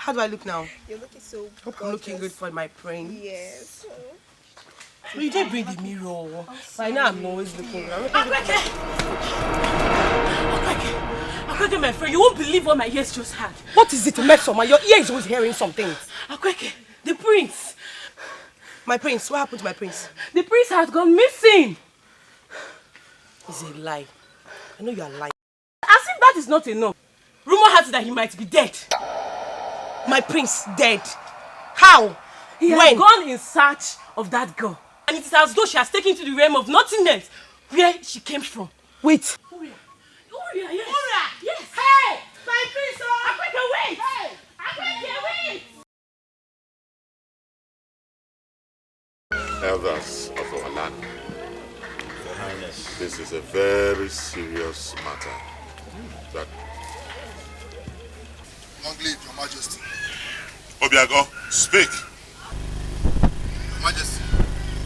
How do I look now? You're looking so Hope I'm looking good for my prince. Yes. Well, you didn't bring the mirror. I know I'm always looking good. Akweke, my friend, you won't believe what my ears just had. What is it, Mesoma? Your ear is always hearing some things. Akweke, the prince. My prince? What happened to my prince? The prince has gone missing. It's a lie. I know you are lying. As if that is not enough. Rumor has it that he might be dead. My prince dead? How? He has gone in search of that girl. And it is as though she has taken to the realm of nothingness, where she came from. Wait. Uria, yes. Uria! Yes. Hey! My prince! Akweke, wait! Hey! Akweke, wait! Elders of our land, Your Highness, this is a very serious matter. That Long live Your Majesty. Obiago, speak. Your Majesty,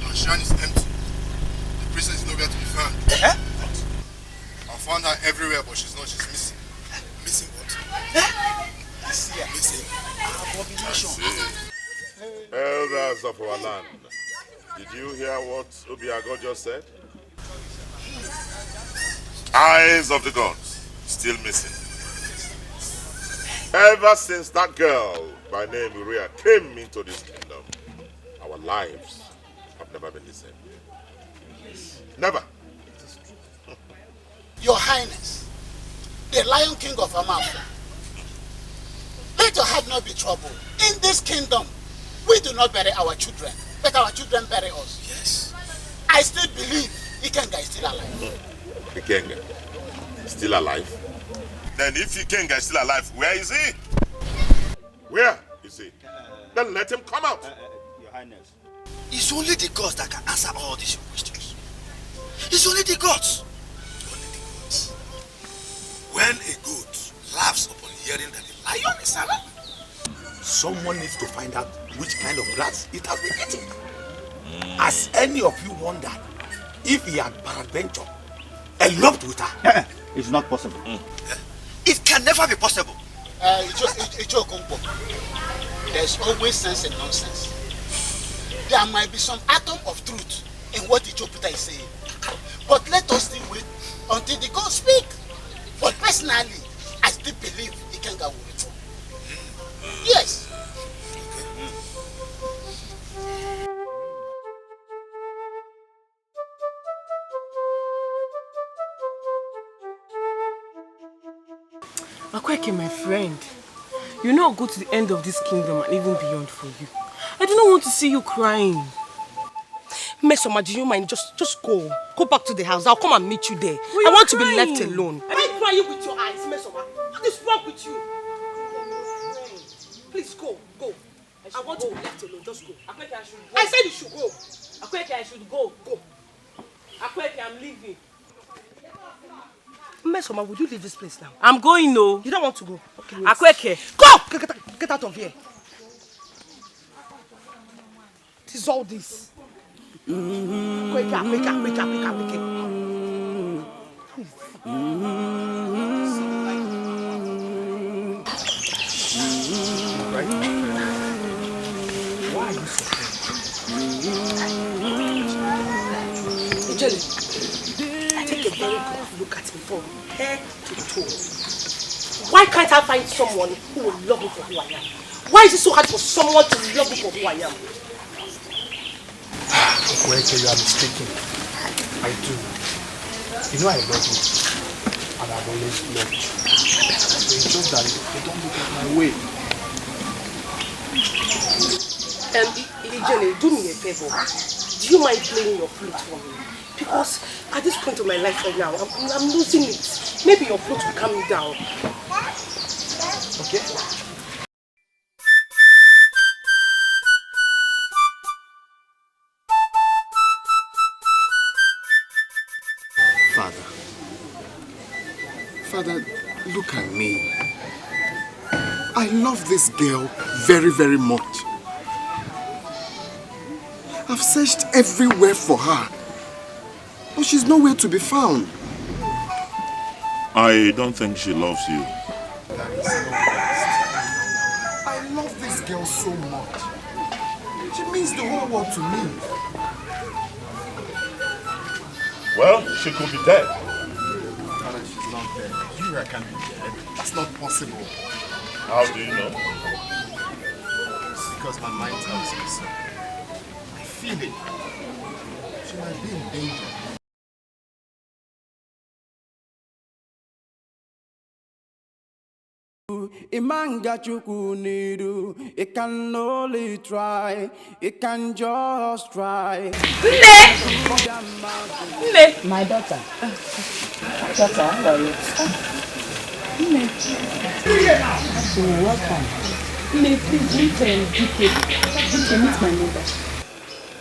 our shrine is empty. The princess is nowhere to be found. Eh? I found her everywhere, but she's missing. Missing what? Missing. Abomination. Elders of our land, did you hear what Obiago just said? Eyes of the gods, still missing. Ever since that girl by name Uria came into this kingdom, our lives have never been the same. Never. Your Highness, the Lion King of Amafia, let your heart not be troubled. In this kingdom, we do not bury our children, but our children bury us. Yes. I still believe Ikenga is still alive. Ikenga, still alive? Then if Ikenga is still alive, where is he? Where is he? Then let him come out. Your Highness. It's only the gods that can answer all these questions. It's only the gods. Only the gods. When a goat laughs upon hearing that the lion is alive, someone needs to find out which kind of grass it has been eating. Has any of you wondered if he had peradventure eloped with her? It's not possible. It can never be possible. There's always sense and nonsense. There might be some atom of truth in what Ichopita is saying. But let us still wait until the gods speak. But personally, I still believe Ikenga will return. Yes. Akweke, my friend, you know I'll go to the end of this kingdom and even beyond for you. I do not want to see you crying. Mesoma, do you mind? Just go. Go back to the house. I'll come and meet you there. Well, I want to be crying. left alone. Why crying with your eyes, Mesoma? What is wrong with you? Please go. I want to be left alone. Just go. Akweke, I should go. I said you should go. Akweke, I should go. Go. Akweke, I'm leaving. Mesoma, would you leave this place now? I'm going, no. You don't want to go? Okay, wait. Akweke. Go! Get out of here. It is all this. Akweke. Why are you so Jelly, take a very good look at me from head to toe. Why can't I find someone who will love me for who I am? Why is it so hard for someone to love me for who I am? Akweke, you are mistaken. I do. You know I love you. And I've always loved you. It's just that they don't look at my way. Jenny, do me a favor. Do you mind playing your flute for me? Because at this point of my life right now, I'm losing it. Maybe your flute will calm me down. Okay? Father, look at me. I love this girl very, very much. I've searched everywhere for her, but she's nowhere to be found. I don't think she loves you. I girl so much. She means the whole world to me. Well, she could be dead. Father, she's not dead. You can't be dead. That's not possible. How do you know? It's because my mind tells me so. I feel it. She might be in danger. Imanga chukunidu, it can only try, it can just try. My daughter. Daughter, how are you? You're welcome. Please meet Dikeh. Dikeh, meet my mother.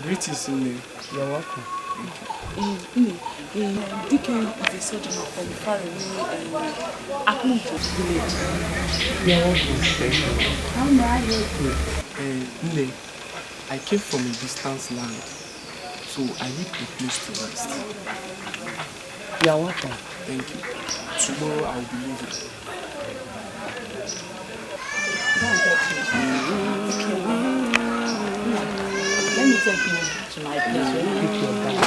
Greetings, Ini. You're welcome. Dikeh is a sojourner from far away Akun village. You're welcome. How may I help you? Ini, I came from a distant land, so I need a place to rest. You're welcome. Thank you. Tomorrow I'll be leaving. Go and get me. Let me take you to my place where you pick your bag.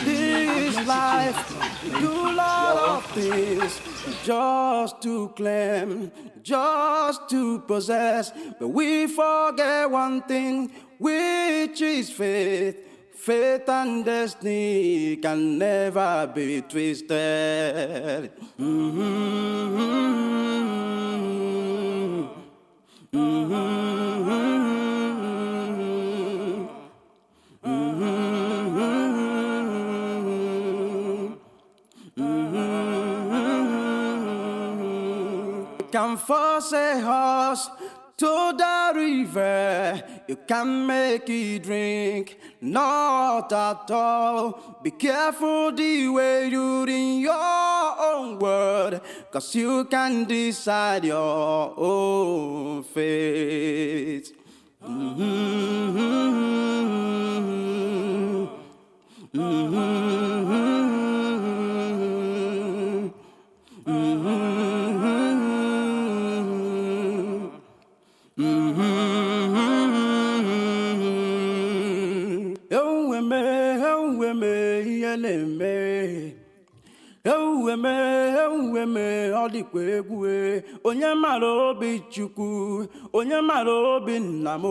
This life, we do a lot of things just to claim, just to possess, but we forget one thing, which is faith. Faith and destiny can never be twisted. Can force a horse to the river, you can make it drink, not at all. Be careful the way you're in your own world, 'cause you can decide your own fate. Onye mara obi Chukwu, onye mara obi nna m.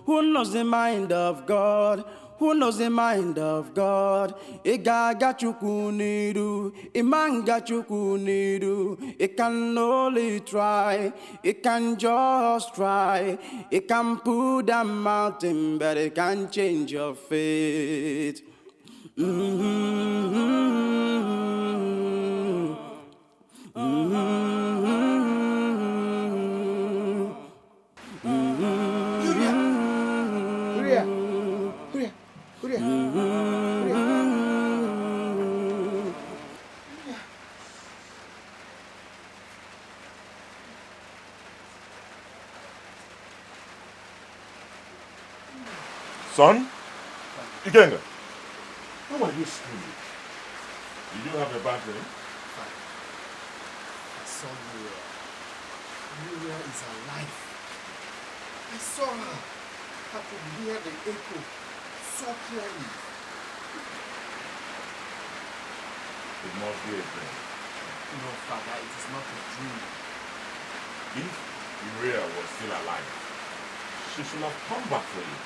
Who knows the mind of God? Who knows the mind of God? Ị ga-aga Chukwu n'iru, ịmanga Chukwu n'iru. It can only try, it can just try. It can pull down mountain, but it can change your fate. Son? Ikenga? How are you screaming? Did you have a bad dream? I saw Muriel. Muriel is alive. I saw her. I could hear the echo so clearly. It must be a dream. No, Father, it is not a dream. If Muriel was still alive, she should have come back for you.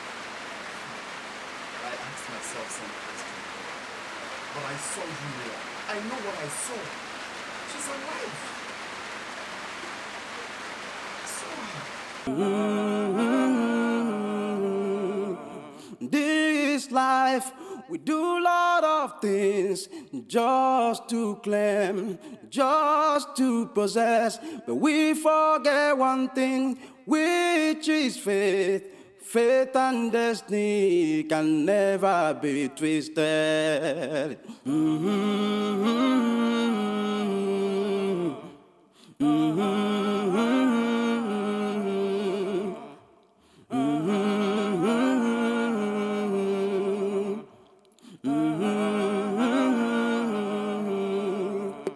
I asked myself some questions. But I saw Muriel. I know what I saw. She's alive. I saw her. This life, we do a lot of things just to claim, just to possess, but we forget one thing, which is faith. Faith and destiny can never be twisted.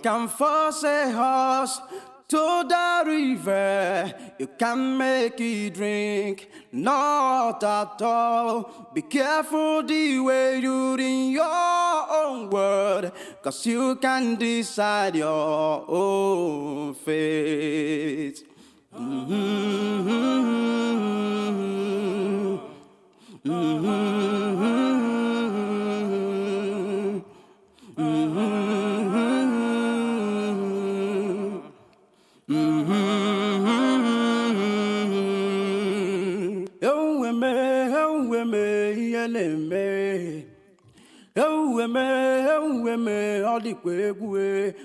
Can force a horse to the river, you can make it drink, not at all. Be careful the way you in your own word, cause you can decide your own fate.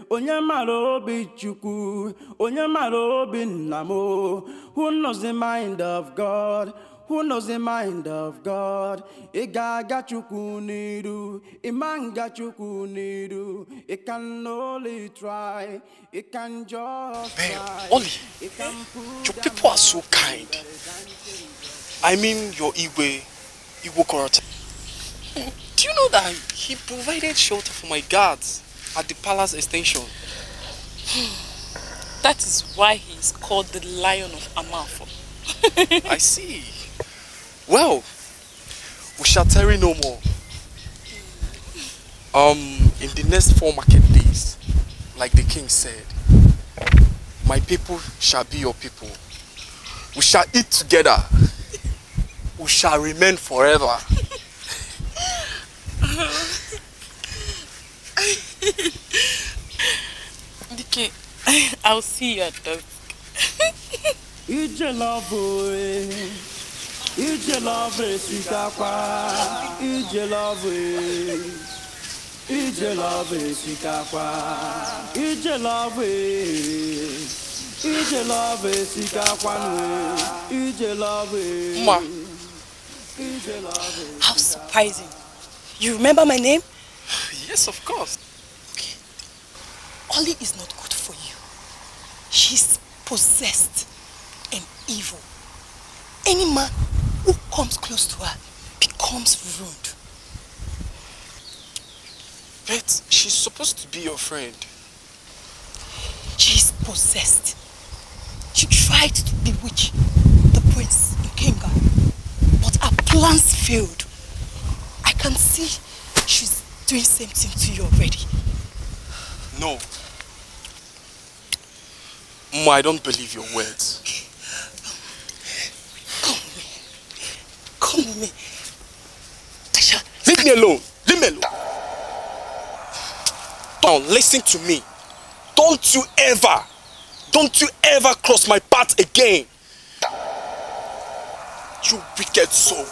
Onye mara obi Chukwu, onye mara obi Nnamo. Who knows the mind of God? Who knows the mind of God? Igaga Chukwu niru, imanga Chukwu niru. It can only try, it can just try. Oli, your people are so kind. I mean your Igwe Korot. Do you know that he provided shelter for my guards at the palace extension? That is why he is called the Lion of Amafo. I see. Well, we shall tarry no more. In the next 4 market days, like the king said, my people shall be your people. We shall eat together. We shall remain forever. Dikeh, I'll see you at dusk. Ije love sikakwa. Ije love sikakwa. Ije love sikakwa. Ma. How surprising. You remember my name? Yes, of course. Okay. Oli is not good for you. She's possessed and evil. Any man who comes close to her becomes rude. But she's supposed to be your friend. She's possessed. She tried to bewitch the prince in Kenga, but her plans failed. I can see she's doing the same thing to you already. No. Ma, I don't believe your words. Come with me. Tasha. Leave me alone. Leave me alone. Now, listen to me. Don't you ever cross my path again. You wicked soul.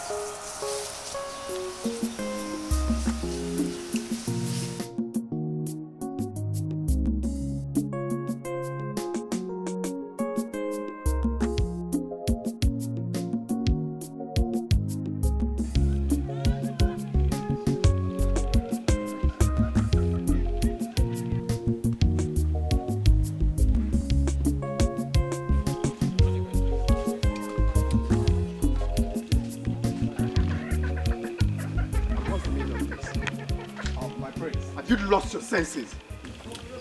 Lost your senses.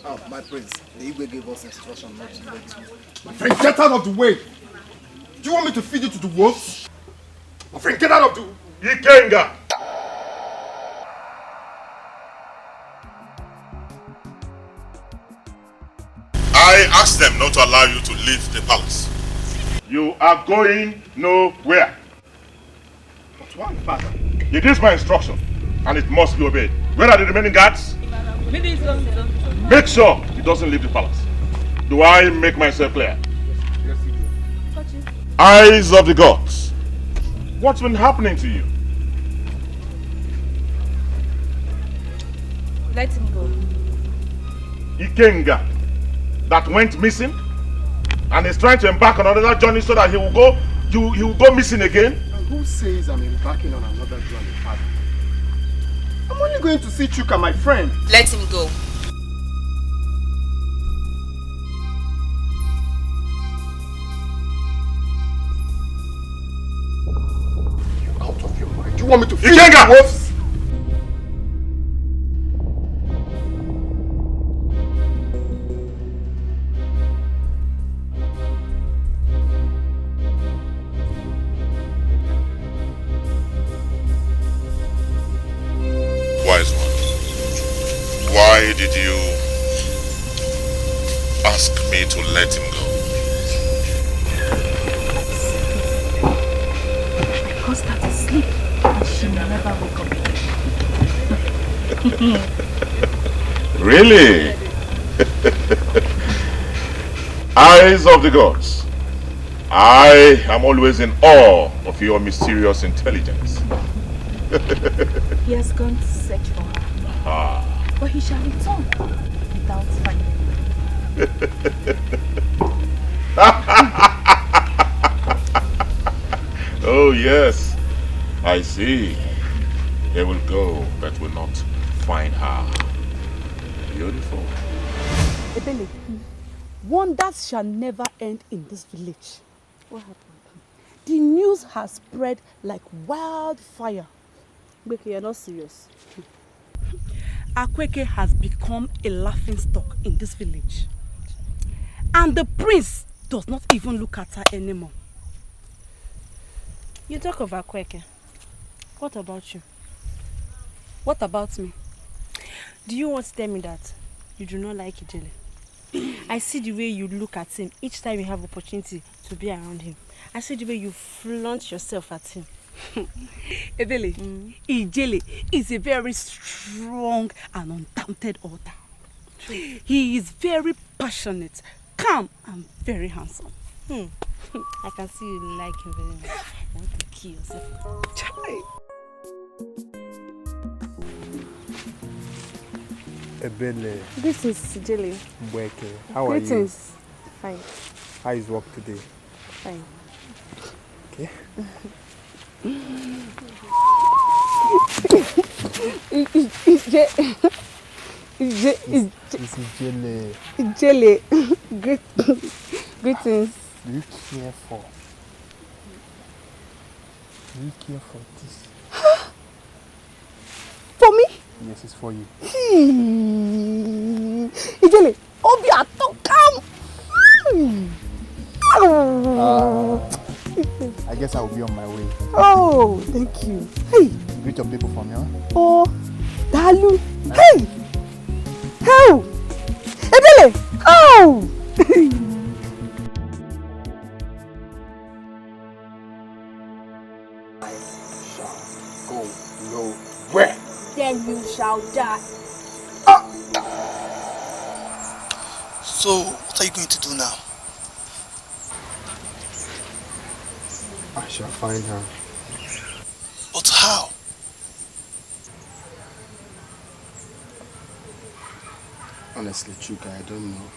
Oh, my prince, the Igwe gave us instruction not to let you. My friend, get out of the way! Do you want me to feed you to the wolves? My friend, get out of the... Ikenga! I asked them not to allow you to leave the palace. You are going nowhere. But why, father? It is my instruction, and it must be obeyed. Where are the remaining guards? Make sure he doesn't leave the palace. Do I make myself clear? Yes, you do. Eyes of the gods. What's been happening to you? Let him go. Ikenga, that went missing, and is trying to embark on another journey so that he will go missing again. And who says I'm embarking on another journey, father? I'm only going to see Chuka, my friend. Let him go. You're out of your mind. You want me to feed Ikenga! the wolves? Why did you ask me to let him go? Because that is sleep and she will never wake up. Really? Eyes of the gods, I am always in awe of your mysterious intelligence. He has gone to search for her. But he shall return without finding her. Oh yes, I see. They will go but will not find her. Beautiful. Ebele, wonders shall never end in this village. What happened? The news has spread like wildfire. Akweke, you're not serious. Akweke has become a laughingstock in this village. And the prince does not even look at her anymore. You talk of Akweke. What about you? What about me? Do you want to tell me that you do not like Ijele? I see the way you look at him each time you have opportunity to be around him. I see the way you flaunt yourself at him. Ebele, Ijele is a very strong and undaunted author. He is very passionate, calm, and very handsome. I can see you like him very much. I want to kill yourself. Ebele. This is Ijele. Mbweke. How are you? Greetings. Fine. How is work today? Fine. Okay. Ijele. Greetings. Do you care for? Do you care for this? For me? Yes, it's for you. Ijele, Obi ato come. I guess I will be on my way. Oh, thank you. Hey. Greet your people for me, huh? Oh, Dalu. Hey. How? Ebele. Oh. Go nowhere. Then you shall die. So, what are you going to do now? I shall find her. But how? Honestly, Chuka, I don't know.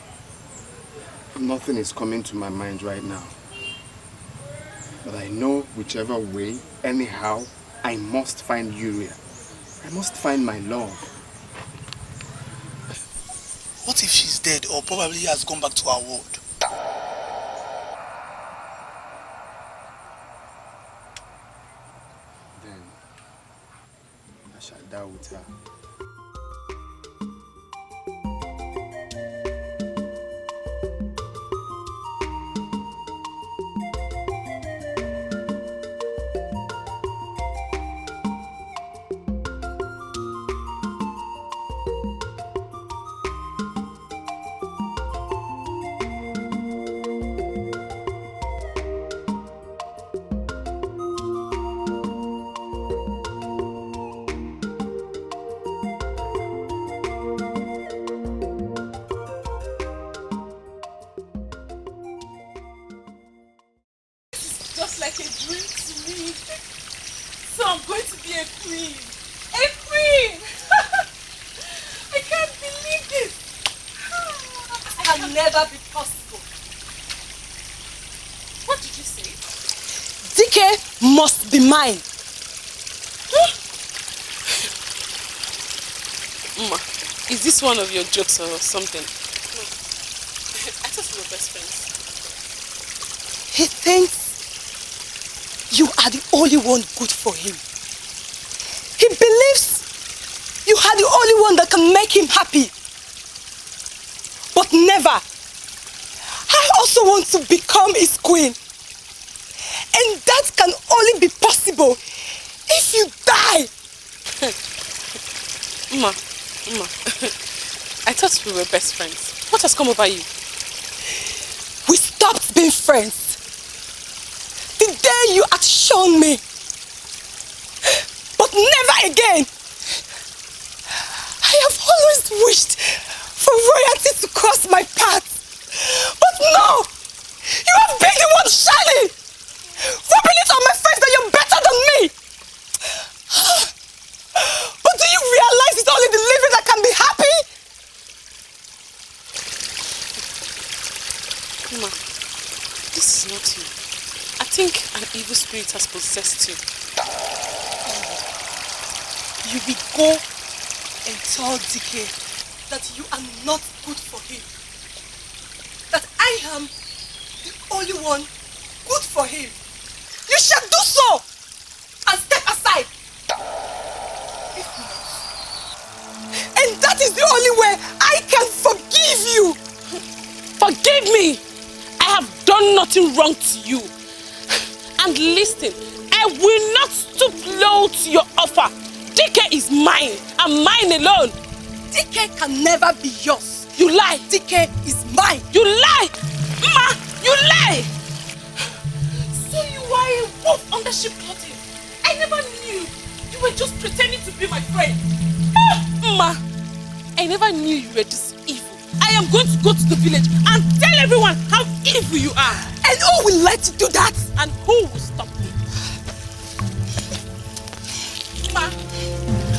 Nothing is coming to my mind right now. But I know whichever way, anyhow, I must find Uriah. I must find my love. What if she's dead or probably has gone back to our world? Then I shall die with her. Just like a dream to me. So I'm going to be a queen. A queen! I can't believe this. It can never be possible. What did you say? Dikeh must be mine. Ma, is this one of your jokes or something? No. I thought we were best friends. He thinks you are the only one good for him. He believes you are the only one that can make him happy. But never. I also want to become his queen. And that can only be possible if you die. Ma, thought we were best friends. What has come over you? We stopped being friends the day you had shown me. But never again. I have always wished for royalty to cross my path. But no! You have been the one shining! Rubbing it on my face that you're better than me! But do you realize it's only the living that can be happy? Ma, this is not you. I think an evil spirit has possessed you. You will go and tell Dikeh that you are not good for him. That I am the only one good for him. You shall do so and step aside. If not, and that is the only way I can forgive you. Forgive me! I have done nothing wrong to you. And listen, I will not stoop low to your offer. Dikeh is mine, and mine alone. Dikeh can never be yours. You lie. Dikeh is mine. You lie. Ma, you lie. So you are a wolf under sheep clothing. I never knew. You were just pretending to be my friend. Ma, I never knew you were this evil. I am going to go to the village and tell everyone how evil you are. And who will let you do that? And who will stop me? Ma,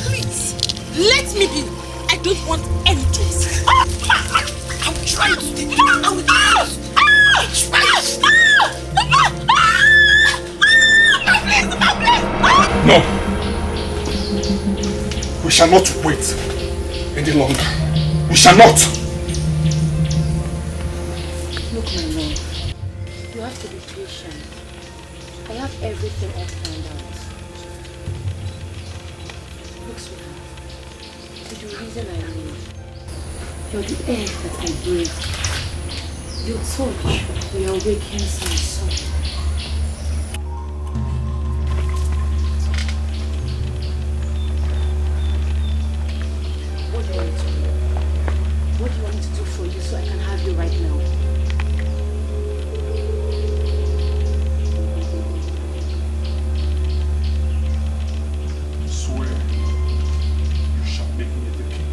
please, let me be. I don't want any choice. I'm trying to take you out with you. No! We shall not wait any longer. We shall not! Look, my lord, you have to be patient. I have everything all planned out. Look, sweetheart, with the reason I live, you're the air that I breathe. Your touch will awaken my soul. What do you want me to do? What do you want me to do for you so I can have you right now? Swear you shall make me the king.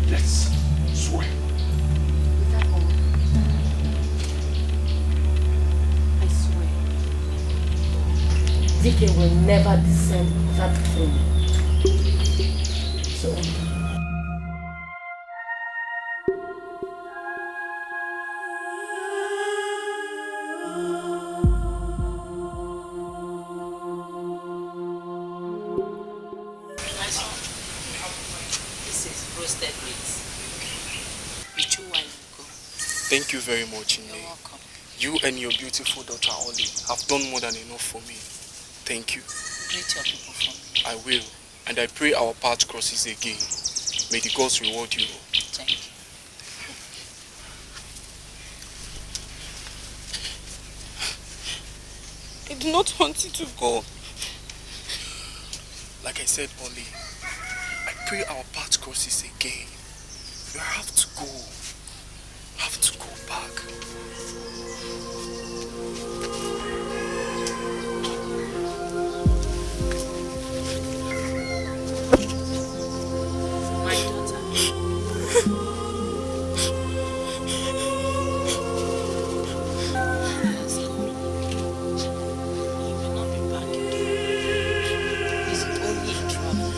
Yes, swear. Is that all? I swear. Dikeh will never descend that throne. So Thank you very much, Ini. You and your beautiful daughter Oli have done more than enough for me. Thank you. Greet your people for me. I will, and I pray our path crosses again. May the gods reward you. Thank you. I do not want you to go. Like I said, Oli, I pray our path crosses again. You have to go. Have to go back. My daughter. Let's go. You will not be back again. It's only a travel.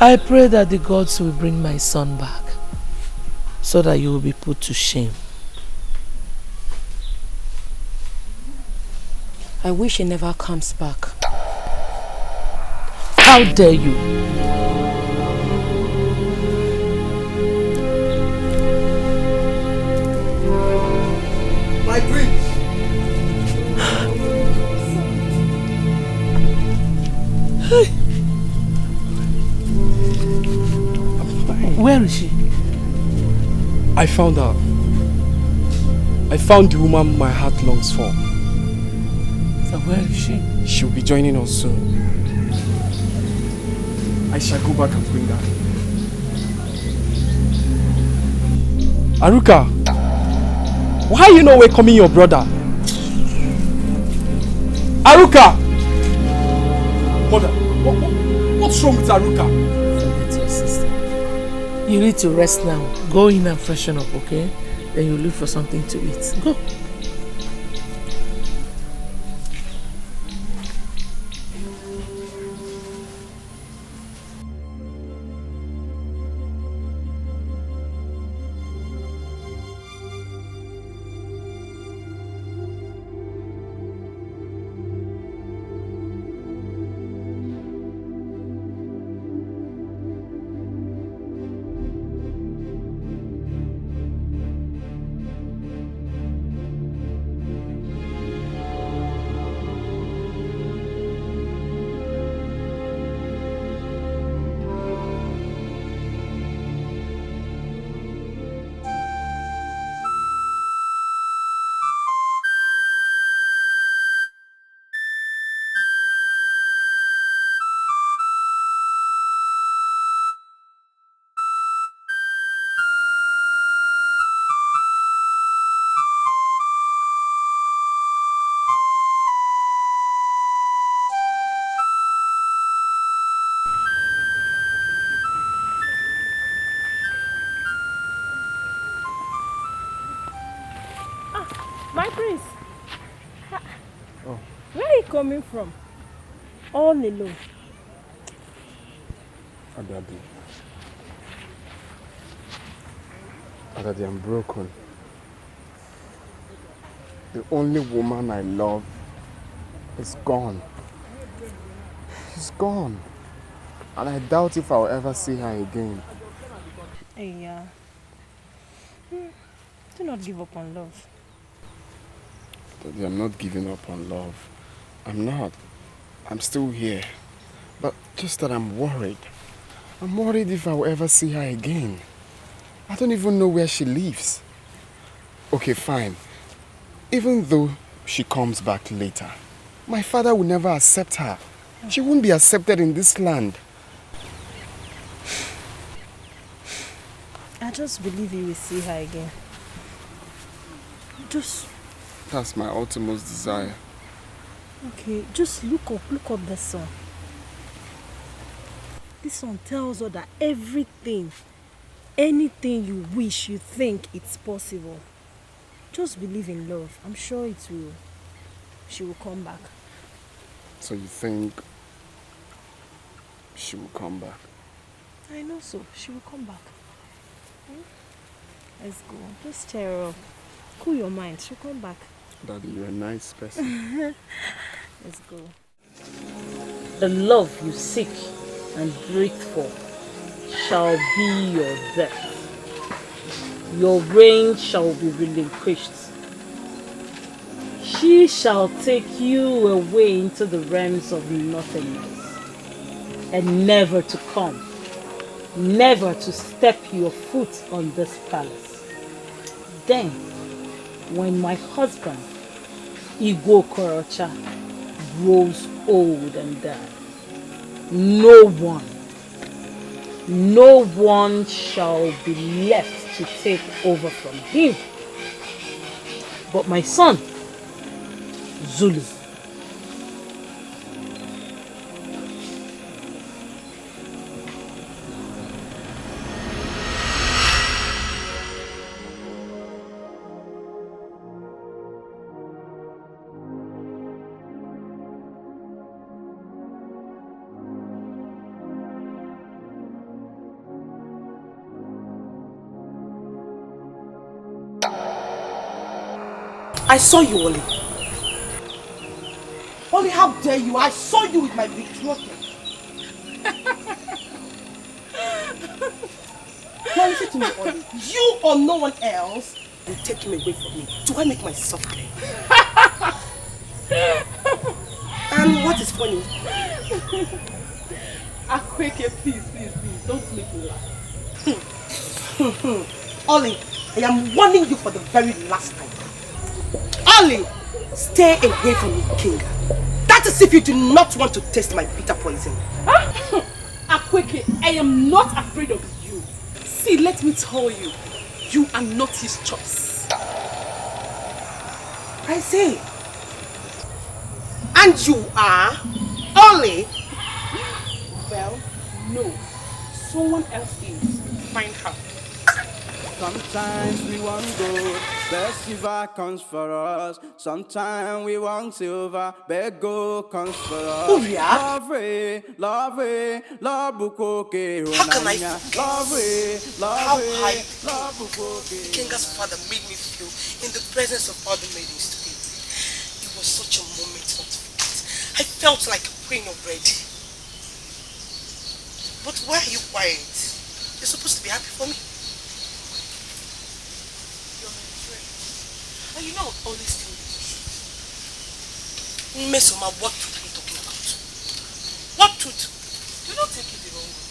I pray that the gods will bring my son back so that you will be put to shame. I wish he never comes back. How dare you? My prince! Where is she? I found her. I found the woman my heart longs for. So where is she? She'll be joining us soon. I shall go back and bring her. Aruka! Why are you not welcoming your brother? Aruka! Mother, what's wrong with Aruka? Forget your sister. You need to rest now. Go in and freshen up, okay? Then you look for something to eat. Go. My prince. Oh. Where are you coming from? All alone. Adadi. Adadi, I'm broken. The only woman I love is gone. She's gone. And I doubt if I'll ever see her again. Hey, do not give up on love. Daddy, I'm not giving up on love. I'm not. I'm still here. But just that I'm worried. I'm worried if I'll ever see her again. I don't even know where she lives. Okay, fine. Even though she comes back later, my father will never accept her. She won't be accepted in this land. I just believe you will see her again. Just... That's my utmost desire. Okay, just look up the song. This song tells her that everything, anything you wish, you think it's possible. Just believe in love. I'm sure she will come back. So you think she will come back? I know so. She will come back. Let's go. Just cheer her up. Cool your mind. She'll come back. Daddy, you're a nice person. Let's go. The love you seek and breathe for shall be your death. Your reign shall be relinquished. She shall take you away into the realms of nothingness, and never to come, never to step your foot on this palace. Then, when my husband, Igbo Korocha, grows old and dies, no one shall be left to take over from him but my son, Zulu. I saw you, Oli. Only how dare you? I saw you with my betrothed. Now listen to me, Oli. You or no one else will take him away from me. Do I make myself clear? And what is funny? Akweke, please, don't make me laugh. Oli, I am warning you for the very last time. Oli, stay away from me, King. That is if you do not want to taste my bitter poison. Akweke, I am not afraid of you. See, let me tell you, you are not his choice. I say. And you are Oli. Well, no. Someone else is. Find her. Sometimes we want gold, but silver comes for us. Sometimes we want silver, but gold comes for us. Oh yeah? Love, bukoke. How can I forget how high bukoke. Kenga's father made me feel in the presence of other maidens today? It was such a moment not to forget. I felt like queen already. But why are you quiet? You're supposed to be happy for me. And you know I'll always tell you the truth. Mesoma, what truth are you talking about? What truth? Do not take it the wrong way.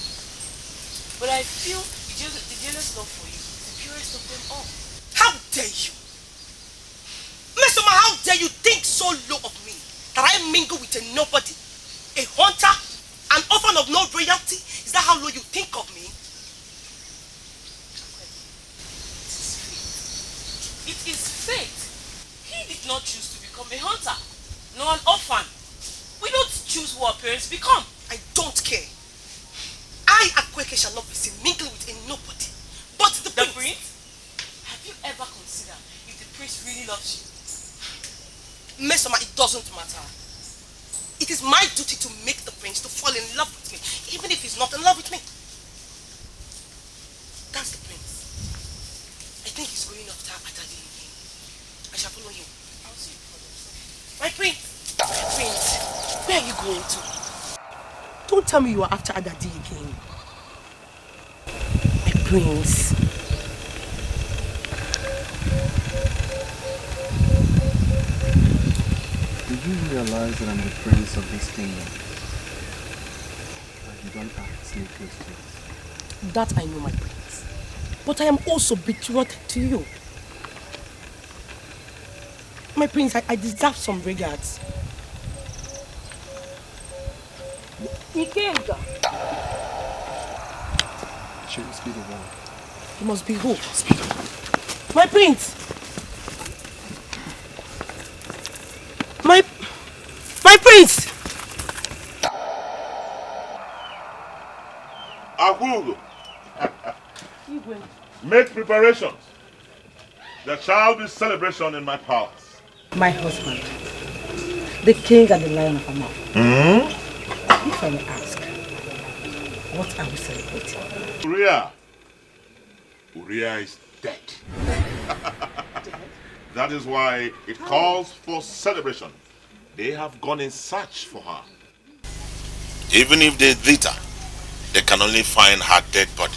But I feel the jealous love for you is the purest of them all. How dare you? Mesoma, how dare you think so low of me that I mingle with a nobody, a hunter, an orphan of no royalty? Is that how low you think of me? It is fate. He did not choose to become a hunter, nor an orphan. We don't choose who our parents become. I don't care. I, Akweke, shall not be seen mingling with a nobody. But the prince. Have you ever considered if the prince really loves you? Mesoma, it doesn't matter. It is my duty to make the prince to fall in love with me, even if he's not in love with me. That's the prince. I think he's going after Adadi again. I shall follow him. I'll see you for them. My prince! My prince! Where are you going to? Don't tell me you are after Adadi again. My prince. Do you realize that I'm the prince of this kingdom? But you don't ask me questions. That I know, my prince. But I am also betrothed to you. My prince, I deserve some regards. Ikenga. She must be the one. He must be who? My prince! My prince! Agugo. Make preparations. There shall be celebration in my palace. My husband, the king and the lion of Amar. If I may ask, what are we celebrating? Uriah is dead. That is why it calls for celebration. They have gone in search for her. Even if they beat her, they can only find her dead body,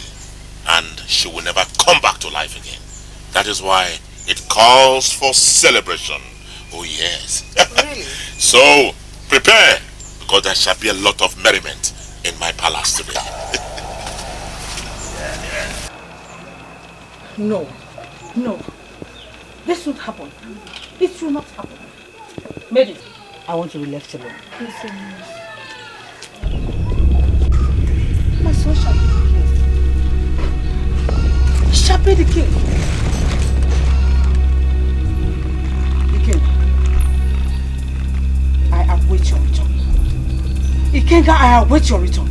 and she will never come back to life again. That is why it calls for celebration. Oh yes. Really? So prepare, because there shall be a lot of merriment in my palace today. No. This won't happen. It will not happen. Mary, I want to be left alone. My son shall be the king. He shall be the king. The king. I await your return. Ikenga, I await your return.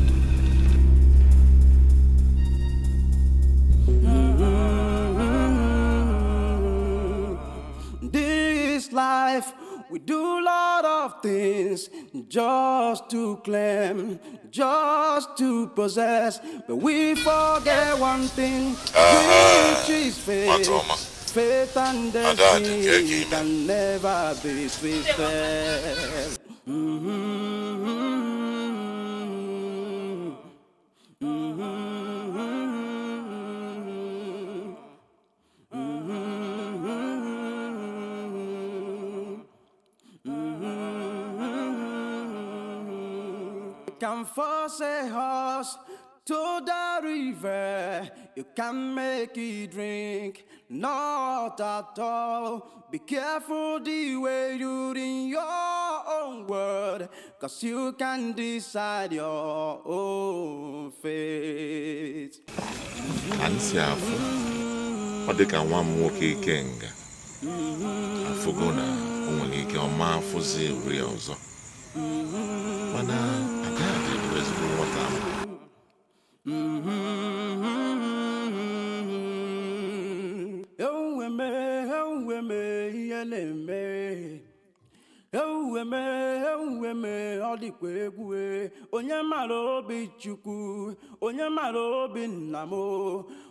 This life, we do a lot of things just to claim, just to possess, but we forget one thing, which is faith. Faith and destiny can never be twisted. Can force a horse to the river, you can make it drink, not at all. Be careful the way you're in your own word, cause you can decide your own fate. Ansiafu, odeka nwa m nwoke Ikenga. Afugo na onwere ike ọma afụzi uri ọzọ. Mana agaghị bụ ezigbo nwata m. Ọ dịkwa egwu onye mara obi Chukwu, onye mara obi nna m.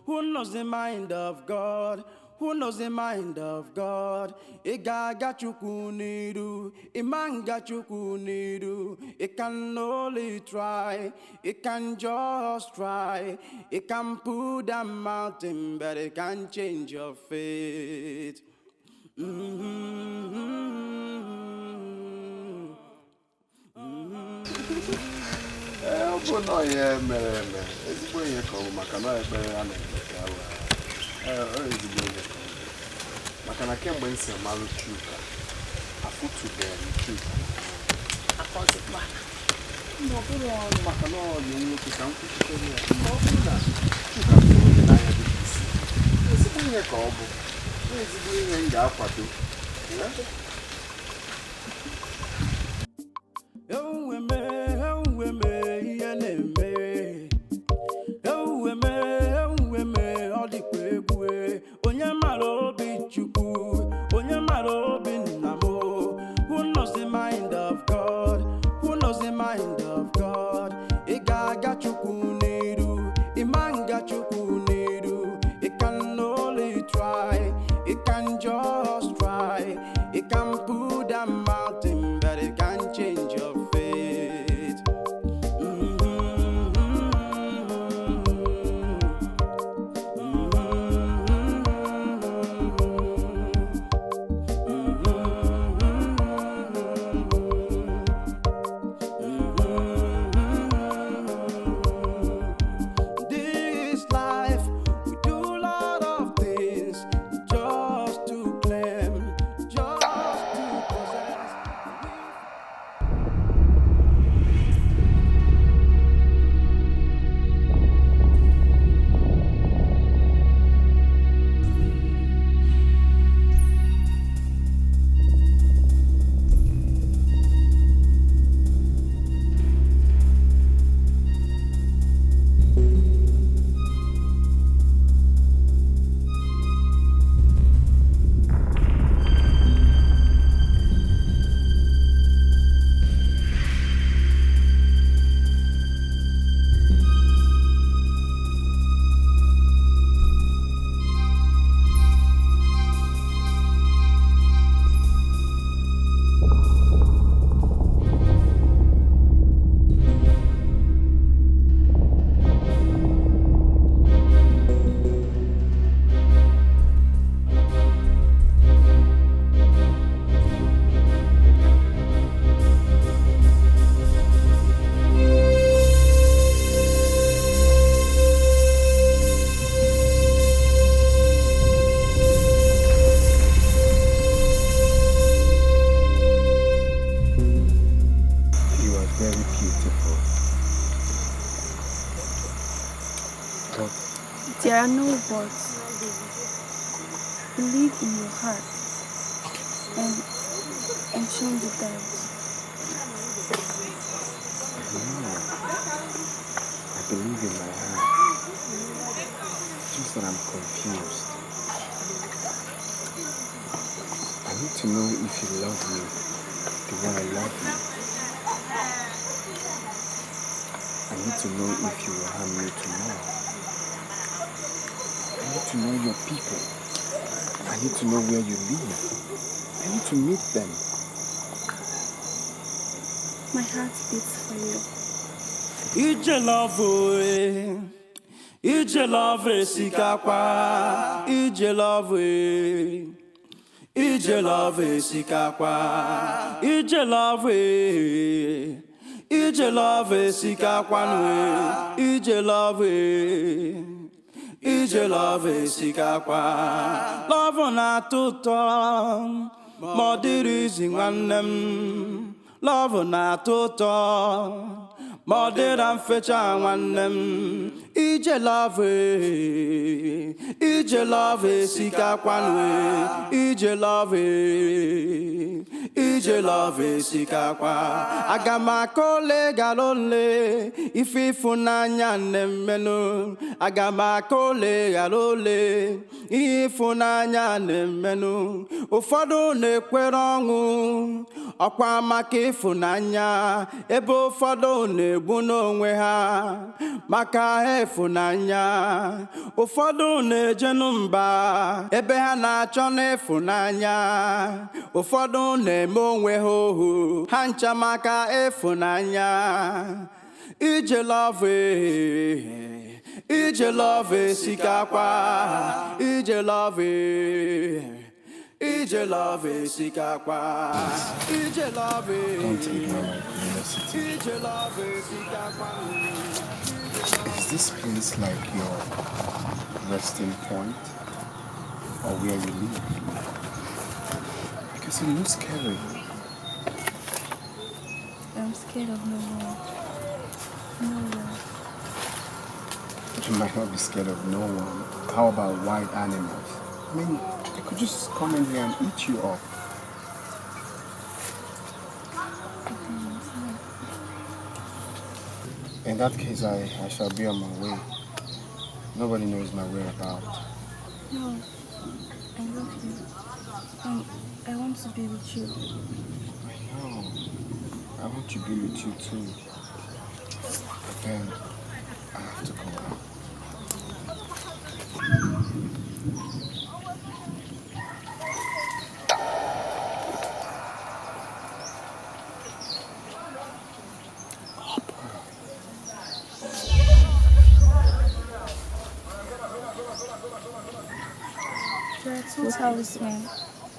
Who knows the mind of God? Who knows the mind of God? Igaga Chukwu niru, imanga Chukwu niru. It can only try, it can just try. It can pull the mountain, but it can change your fate. Bụ na onye mere ezigbo ihe ka ọ bụ maka na ekpere a na-ekpe ezigbo ihe ka ọ bụ maka na kemgbe m si malụ Chuka afụtụbeghị m Chuka ma ọ bụrụ ọrụ maka na ọyị nwoke ka m kwuchitere ya ma ọ bụrụ na Chuka fụrụ gị n'anya dị ka isi ezigbo ihe ka ọ bụ ezigbo ihe m ga-akwado. Ọ dịkwa egwu onye mara obi Chukwu, onye mara obi nna m. Who knows the mind of God? Who knows the mind of God? Igaga Chukwu niru, imanga Chukwu niru. It can only try, it can just try. It can pull the mountain, but it can change your fate. There are no words. Believe in your heart and change the doubt. I believe in my heart. Just that I'm confused. I need to know if you love me the way I love you. I need to know if you will harm me tomorrow. I need to know your people. I need to know where you live. I need to meet them. My heart beats for you. Ije love sikakwa, ije love sikakwa, ije love sikakwa nwe, ije love sikakwa. Love na-atọ ụtọ, ma ọ dịrịzi nwanne m. Love na-atọ ụtọ, ma ọ dịra mfecha nwanne m. Ije love sikakwa nwe, ije love sikakwa. Aga m akọle galole ife ịfụnanya na-emenụ. Aga m akọle galole ihe ịfụnanya na-emenụ. Ụfọdụ na-ekwere ọnwụ ọkwa maka ịfụnanya, ebe ụfọdụ na-egbu n'onwe ha maka ịfụnanya. Ụfọdụ na-ejenu mba ebe ha na-achọ n'ịfụnanya. Ụfọdụ na-eme onwe ha ohu ha ncha maka ịfụnanya. Ije love sikakwa, ije love sikakwa, ije love sikakwa. Is this place like your resting point or where you live? Because it looks scary. I'm scared of no one. No one. You might not be scared of no one. How about wild animals? I mean, they could just come in here and eat you up. In that case, I shall be on my way. Nobody knows my whereabouts. No, I love you. And I want to be with you. I know. I want to be with you too. But then, I have to go out. There are two talisman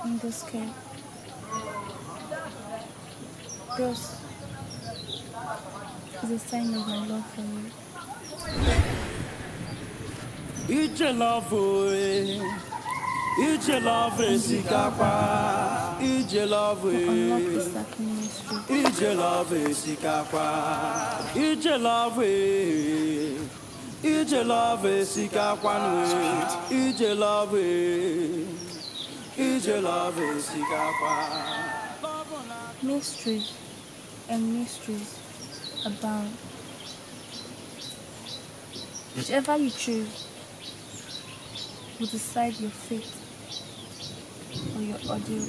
in this cave. This is a sign of my love for you. Ije love sikakwa, ije love sikakwa, ije love sikakwa nwe, ije love sikakwa. Mysteries and mysteries abound. Whichever you choose will decide your fate or your ordeal.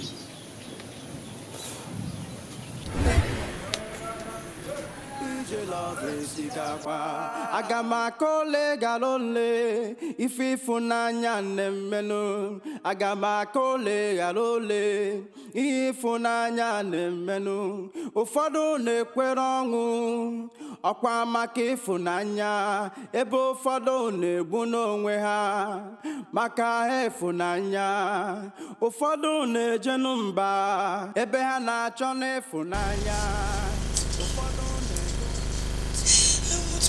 Aga m akọle galole ife ịfụnanya na-emenụ. Aga m akọle galole ihe ịfụnanya na-emenụ. Ụfọdụ na-ekwere ọnwụ ọkwa maka ịfụnanya, ebe ụfọdụ na-egbu n'onwe ha maka ịfụnanya. Ụfọdụ na-ejenu mba ebe ha na-achọ n'ịfụnanya.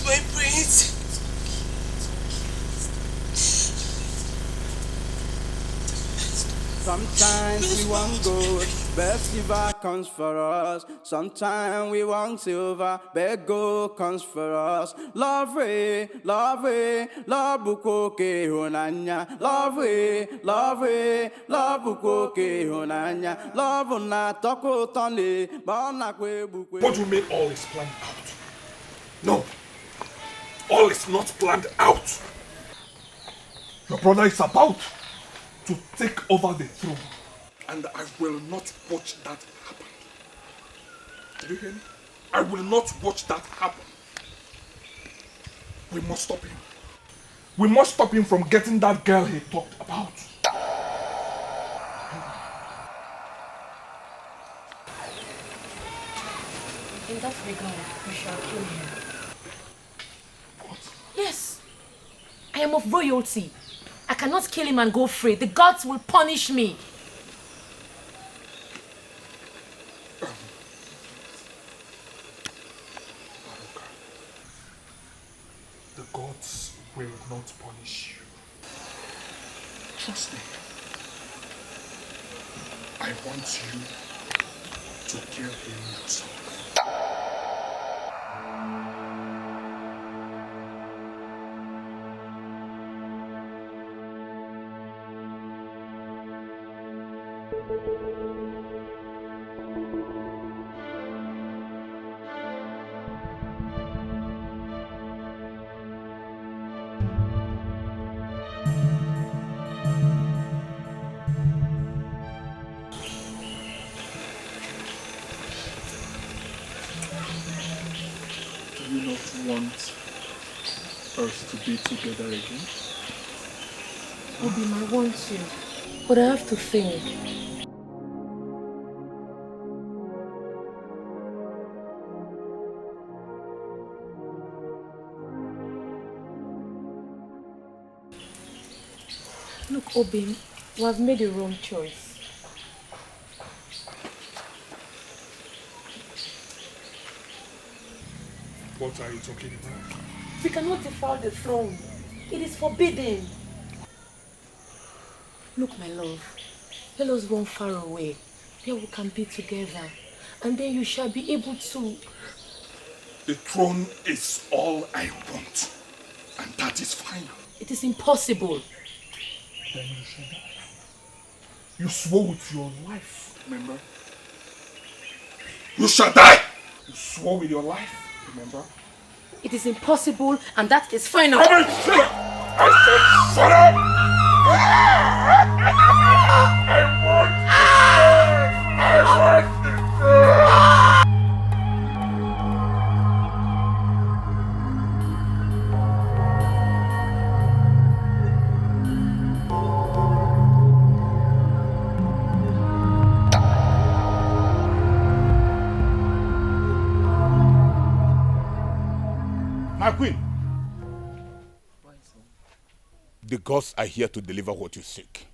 My brains. Sometimes we want gold, but silver comes for us. Sometimes we want silver, but gold comes for us. Love bukoke honanya. Love bukoke honanya. Love na toko tone, ba na kwe bukwe. What do you mean all is planned out? No. All is not planned out. Your brother is about to take over the throne, and I will not watch that happen. Did you hear me? I will not watch that happen. We must stop him. We must stop him from getting that girl he talked about. In that regard, we shall kill him. Yes. I am of royalty. I cannot kill him and go free. The gods will punish me. The gods will not punish you. Trust me. I want you to kill him yourself. Do you not want us to be together again? Obim, I want you. But I have to think. Look, Obim, we have made a wrong choice. What are you talking about? We cannot defile the throne. It is forbidden. Look, my love, let us run far away, where we can be together, and then you shall be able to... The throne is all I want, and that is fine. It is impossible. Then you shall die. You swore with your life, remember? You shall die! You swore with your life, remember? It is impossible, and that is final. Come and shut up! I said shut up! I want My queen, the gods are here to deliver what you seek.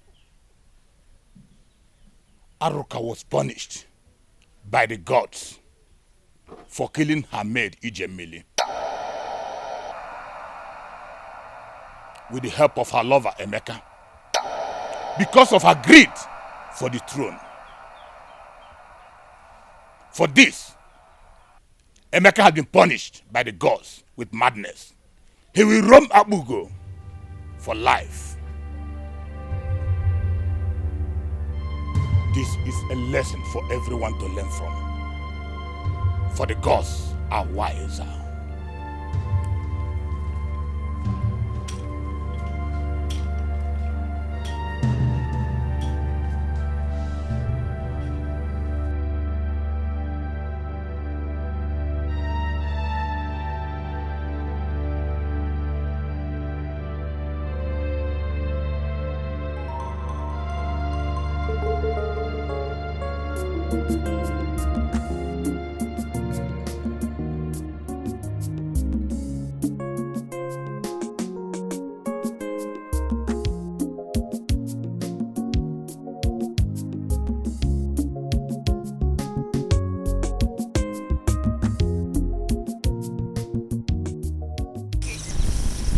Aruka was punished by the gods for killing her maid Ijemili with the help of her lover Emeka because of her greed for the throne. For this, Emeka has been punished by the gods with madness. He will roam Abugo for life. This is a lesson for everyone to learn from. For the gods are wiser.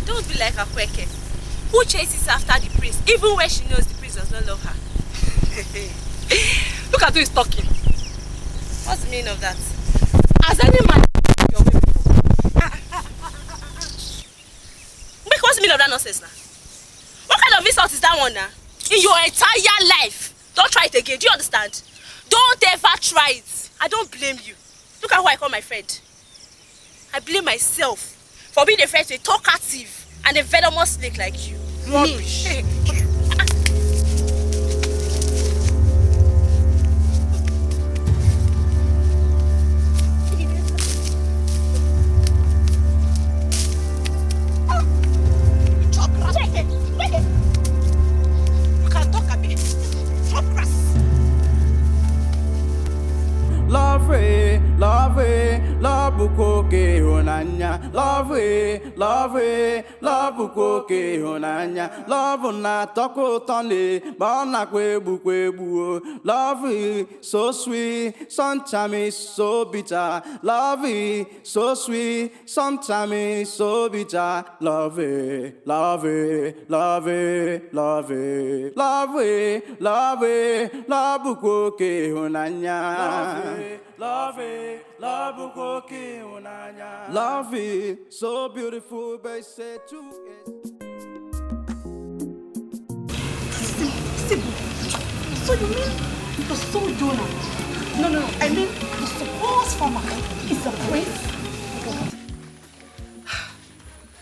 Don't be like a Kweke, who chases after the priest, even when she knows the priest does not love her. Look at who is talking. What's the meaning of that? As any man your way before. What's the meaning of that nonsense now? What kind of insult is that one now? In your entire life. Don't try it again, do you understand? Don't ever try it. I don't blame you. Look at who I call my friend. I blame myself for being a friend to a talkative and a venomous snake like you. Rubbish. You can talk a bit. Stop grass. Love, love koke honanya, love koke honanya, love na toko tone, bana kwebu, love so sweet, sometimes it's so bitter, love so sweet, sometimes it's so bitter, love koke honanya, love koke honanya, love so beautiful, but say to it. So you mean the soul donor? No, I mean the supposed farmer is a prince?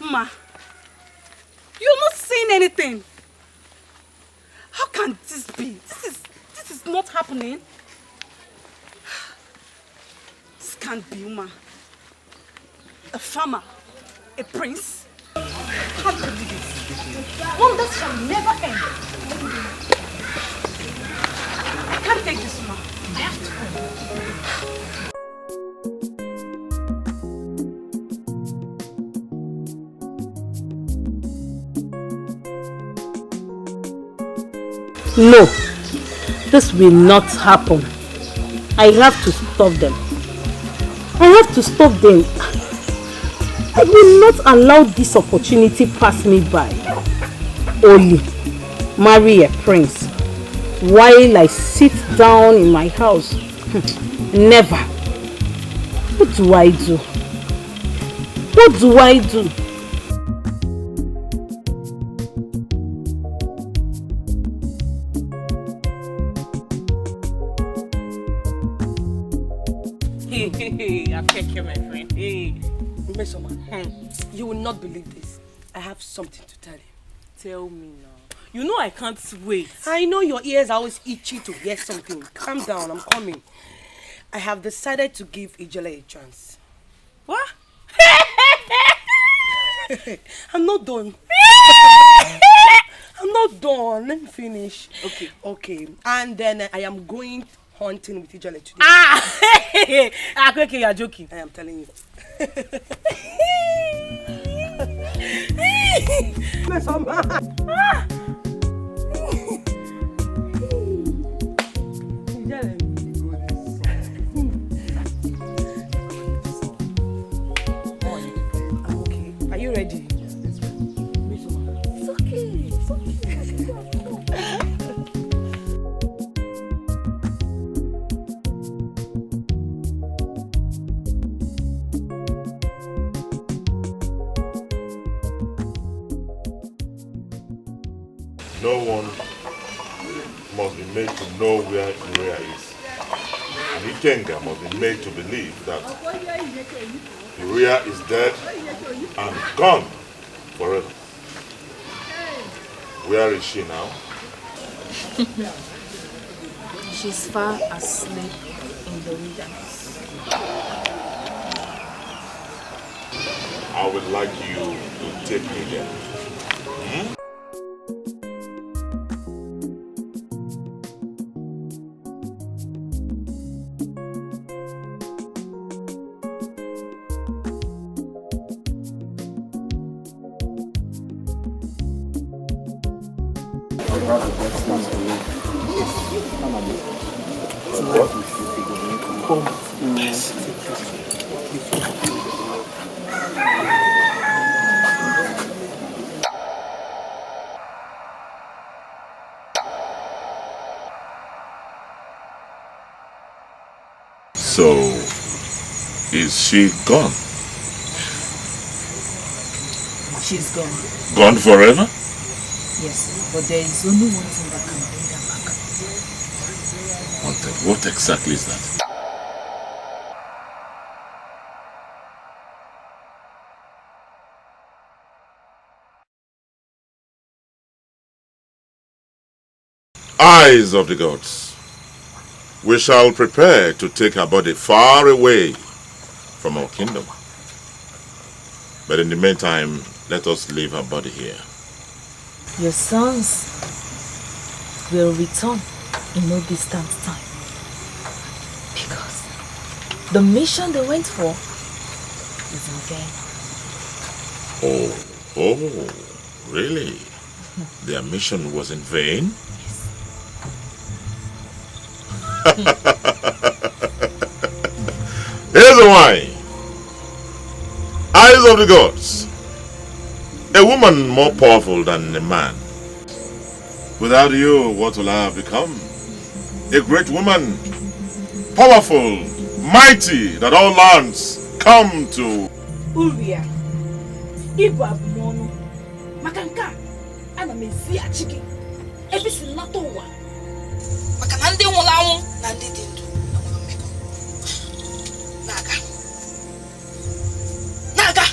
Ma, you're not saying anything. How can this be? This is not happening. This can't be, Ma. A farmer, a prince. I can't believe it. Wonders shall never end. I can't take this, Ma. I have to go. No, this will not happen. I have to stop them. I have to stop them. I will not allow this opportunity pass me by. Only marry a prince while I sit down in my house. Never. What do I do? What do I do? I take care, my friend. Hey, Mesoma, you will not believe this. I have something to tell you. Tell me now. You know I can't wait. I know your ears are always itchy to hear something. Calm down, I'm coming. I have decided to give Ijele a chance. What? I'm not done. I'm not done. Let me finish. Okay. And then I am going hunting with Ijele today. Okay, you're joking. I am telling you. I'm okay. Are you ready? It's okay. No one must be made to know where Uriah is. And Ikenga must be made to believe that Uriah is dead and gone forever. Where is she now? She's far asleep in the wilderness. I would like you to take me there. So, is she gone? She's gone. Gone forever? Yes, but there is only one thing that can bring her back. What exactly is that? Eyes of the gods. We shall prepare to take her body far away from our kingdom. But in the meantime, let us leave her body here. Your sons will return in no distant time. Because the mission they went for is in vain. Oh, really? Their mission was in vain? Here's the wine. Eyes of the gods. A woman more powerful than a man. Without you, what will I have become? A great woman. Powerful, mighty, that all lands come to. Uria, Ibu Abumono, Makanka, ana mezi achiki. Ebisi lato wa. Makanande wolawo, nande dindu, na wala meko. Naga. Naga.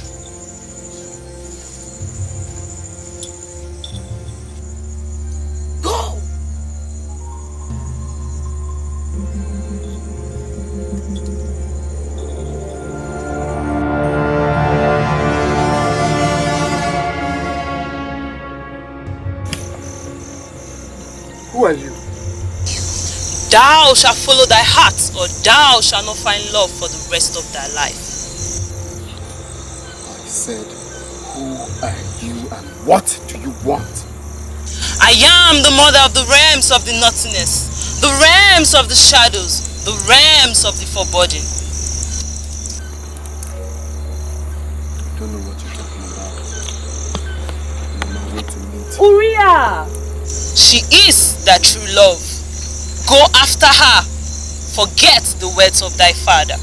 Go. Who are you? Thou shalt follow thy heart, or thou shalt not find love for the rest of thy life. I said, who are you and what do you want? I am the mother of the realms of the nothingness, the realms of the shadows, the realms of the foreboding. I don't know what you're talking about. I'm on my way to meet Uriah! She is thy true love. Go after her. Forget the words of thy father.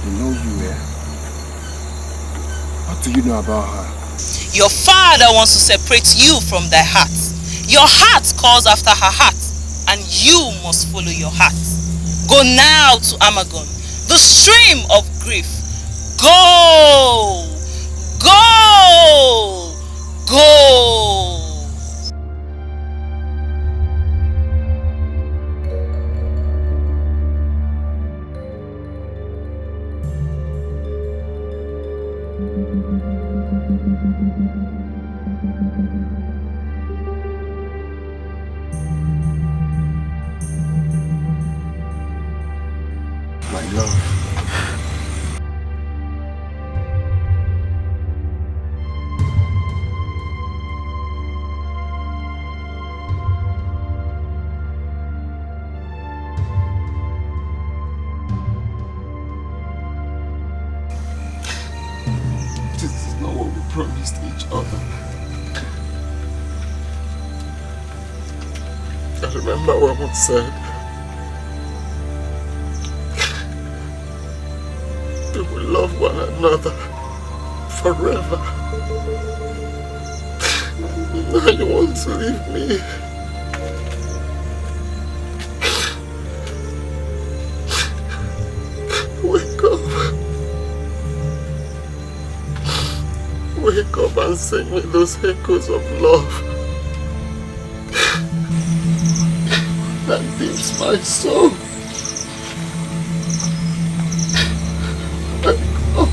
You know you, eh? What do you know about her? Your father wants to separate you from thy heart. Your heart calls after her heart, and you must follow your heart. Go now to Amagon, the stream of grief. Go! Go! Go! My love. This is not what we promised each other. I remember what one said. We will love one another forever. Now you want to leave me. Wake up. Wake up and sing me those echoes of love that dims my soul. Wake up.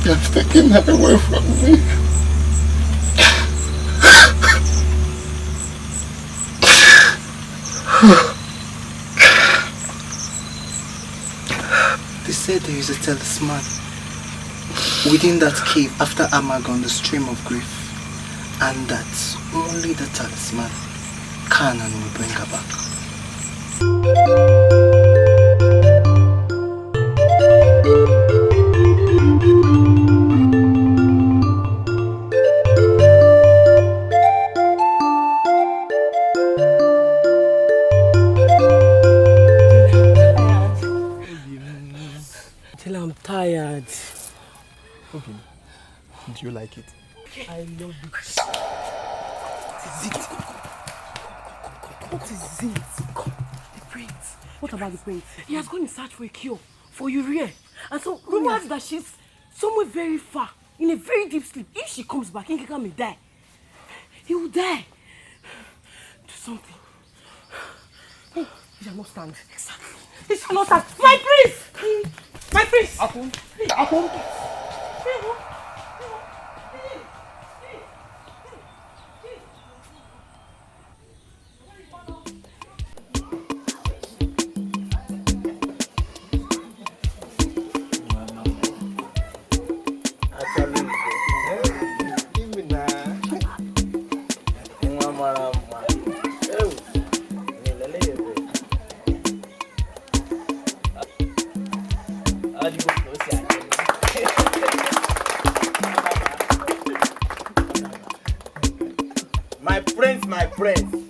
You have taken her away from me. They said there is a talisman within that cave after Amagon, the stream of grief, and that only the talisman can and will bring her back. Okay. Do you like it? I love it. What is it? The prince. What about the prince? He has gone in search for a cure for urea. And so rumor has that she's somewhere very far, in a very deep sleep. If she comes back, Nkeka may die. He will die. Do something. He shall not stand. Exactly. He shall not stand. My prince! My prince! Akun! My friends.